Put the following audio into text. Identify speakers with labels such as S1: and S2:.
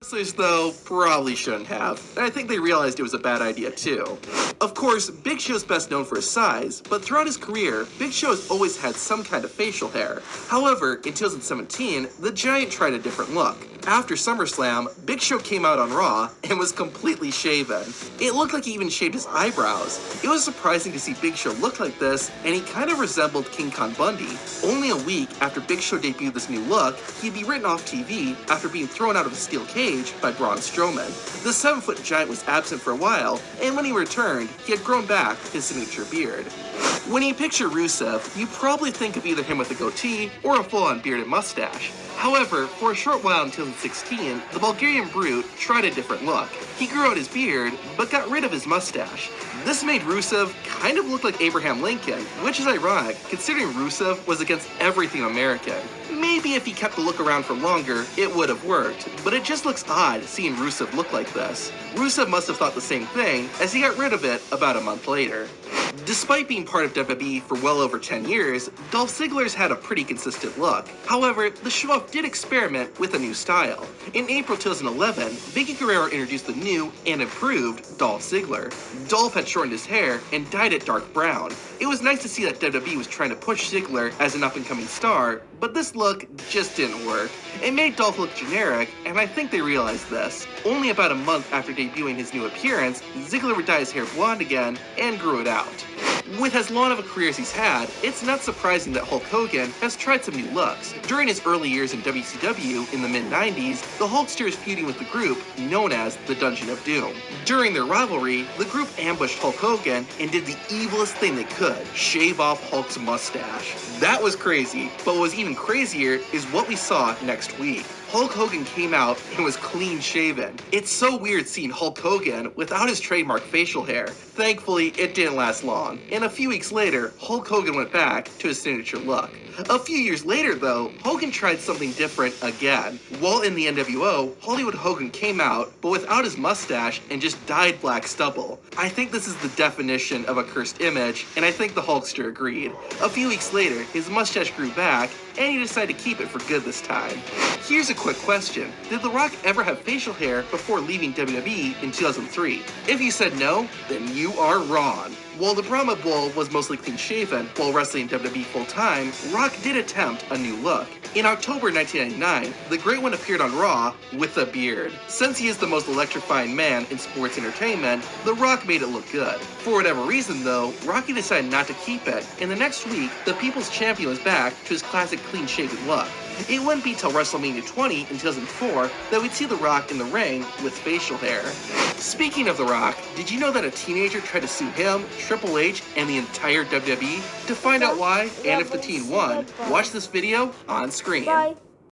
S1: Wrestlers, though, probably shouldn't have, and I think they realized it was a bad idea too. Of course, Big Show's best known for his size, but throughout his career, Big Show has always had some kind of facial hair. However, in 2017, the Giant tried a different look. After SummerSlam, Big Show came out on Raw and was completely shaven. It looked like he even shaved his eyebrows. It was surprising to see Big Show look like this, and he kind of resembled King Kong Bundy. Only a week after Big Show debuted this new look, he'd be written off TV after being thrown out of a steel cage by Braun Strowman. The 7-foot giant was absent for a while, and when he returned, he had grown back his signature beard. When you picture Rusev, you probably think of either him with a goatee or a full-on bearded mustache. However, for a short while in 2016, the Bulgarian Brute tried a different look. He grew out his beard, but got rid of his mustache. This made Rusev kind of look like Abraham Lincoln, which is ironic considering Rusev was against everything American. Maybe if he kept the look around for longer, it would have worked, but it just looks odd seeing Rusev look like this. Rusev must have thought the same thing, as he got rid of it about a month later. Despite being part of WWE for well over 10 years, Dolph Ziggler's had a pretty consistent look. However, the show-off did experiment with a new style. In April 2011, Vicky Guerrero introduced the new and improved Dolph Ziggler. Dolph had shortened his hair and dyed it dark brown. It was nice to see that WWE was trying to push Ziggler as an up-and-coming star, but this look just didn't work. It made Dolph look generic, and I think they realized this. Only about a month after debuting his new appearance, Ziggler would dye his hair blonde again and grew it out. With as long of a career as he's had, it's not surprising that Hulk Hogan has tried some new looks. During his early years in WCW in the mid-90s, the Hulkster is feuding with the group known as the Dungeon of Doom. During their rivalry, the group ambushed Hulk Hogan and did the evilest thing they could, shave off Hulk's mustache. That was crazy, but what was even crazier is what we saw next week. Hulk Hogan came out and was clean shaven. It's so weird seeing Hulk Hogan without his trademark facial hair. Thankfully, it didn't last long, and a few weeks later, Hulk Hogan went back to his signature look. A few years later, though, Hogan tried something different again. While in the NWO, Hollywood Hogan came out, but without his mustache and just dyed black stubble. I think this is the definition of a cursed image, and I think the Hulkster agreed. A few weeks later, his mustache grew back, and he decided to keep it for good this time. Here's a quick question. Did The Rock ever have facial hair before leaving WWE in 2003? If you said no, then you are wrong. While the Brahma Bull was mostly clean-shaven while wrestling in WWE full-time, Rock did attempt a new look. In October 1999, the Great One appeared on Raw with a beard. Since he is the most electrifying man in sports entertainment, The Rock made it look good. For whatever reason, though, Rocky decided not to keep it, and the next week, the People's Champion was back to his classic clean-shaven look. It wouldn't be till WrestleMania 20 in 2004 that we'd see The Rock in the ring with facial hair. Speaking of The Rock, did you know that a teenager tried to sue him, Triple H, and the entire WWE? To find out why, and if the teen won, watch this video on screen.
S2: Bye.